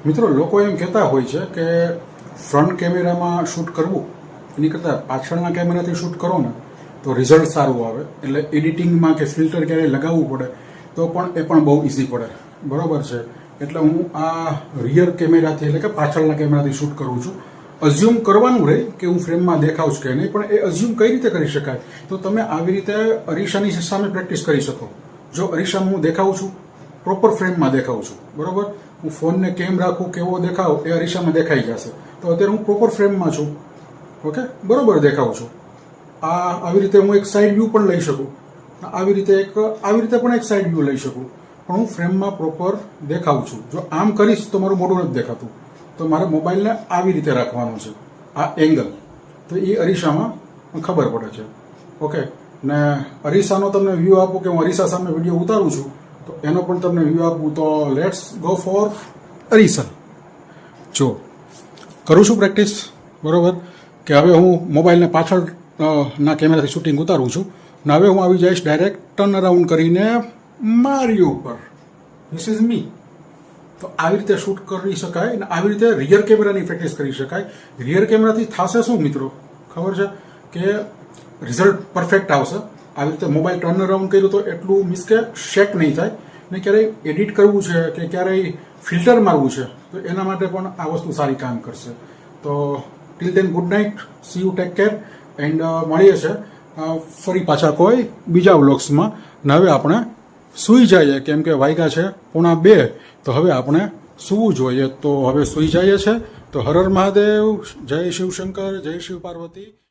મિત્રો લોકો એમ કહેતા હોય છે કે ફ્રન્ટ કેમેરામાં શૂટ કરવું એની કરતાં પાછળના કેમેરાથી શૂટ કરો ને તો રિઝલ્ટ સારું આવે. એટલે એડિટિંગમાં કે ફિલ્ટર ક્યારેય લગાવવું પડે તો પણ એ પણ બહુ ઇઝી પડે. બરાબર છે. એટલે હું આ રિયર કેમેરાથી એટલે કે પાછળના કેમેરાથી શૂટ કરું છું. અઝ્યુમ કરવાનું રહે કે હું ફ્રેમમાં દેખાઉં છું કે નહીં, પણ એ અઝ્યુમ કઈ રીતે કરી શકાય? તો તમે આવી રીતે અરીસાની સામે પ્રેક્ટિસ કરી શકો. જો અરીસામાં હું દેખાઉં છું, પ્રોપર ફ્રેમમાં દેખાઉં છું, બરાબર, હું ફોનને કેમ રાખું, કેવો દેખાવ એ અરીસામાં દેખાઈ જશે. તો અત્યારે હું પ્રોપર ફ્રેમમાં છું, ઓકે, બરોબર દેખાઉં છું. આવી રીતે હું એક સાઈડ વ્યૂ પણ લઈ શકું, આવી રીતે પણ એક સાઈડ વ્યૂ લઈ શકું, પણ હું ફ્રેમમાં પ્રોપર દેખાઉં છું. જો આમ કરીશ તો મારું મોઢું નથી દેખાતું, તો મારે મોબાઈલને આવી રીતે રાખવાનું છે, આ એંગલ, તો એ અરીસામાં ખબર પડે છે. ઓકે, ને અરીસાનો તમને વ્યૂ આપું કે હું અરીસા સામે વિડીયો ઉતારું છું તો એનો પણ તમને વ્યૂ આપું. તો લેટ્સ ગો ફોર અરીસા. જો કરું છું પ્રેક્ટિસ, બરોબર, કે હવે હું મોબાઈલને પાછળ ના કેમેરાથી શૂટિંગ ઉતારું છું ને હવે હું આવી જઈશ ડાયરેક્ટ ટર્ન અરાઉન્ડ કરીને મારી ઉપર. ધીસ ઇઝ મી. તો આવી રીતે શૂટ કરી શકાય અને આવી રીતે રિયર કેમેરાની પ્રેક્ટિસ કરી શકાય. રિયર કેમેરાથી થશે શું મિત્રો ખબર છે કે રિઝલ્ટ પરફેક્ટ આવશે. આવી રીતે મોબાઈલ ટર્ન અરાઉન્ડ કર્યું તો એટલું મીન્સ કે શેક નહીં થાય ને ક્યારેય એડિટ કરવું છે કે ક્યારેય ફિલ્ટર મારવું છે તો એના માટે પણ આ વસ્તુ સારી કામ કરશે. તો till then good night, C you, take care and મળીએ છે ફરી પાછા કોઈ બીજા વ્લોગ્સમાં. ને હવે આપણે સૂઈ જઈએ કેમ કે વાગ્યા છે 1:45, તો હવે આપણે સૂવું જોઈએ. તો હવે સૂઈ જઈએ છે. તો હર હર મહાદેવ, જય શિવશંકર, જય શિવ પાર્વતી.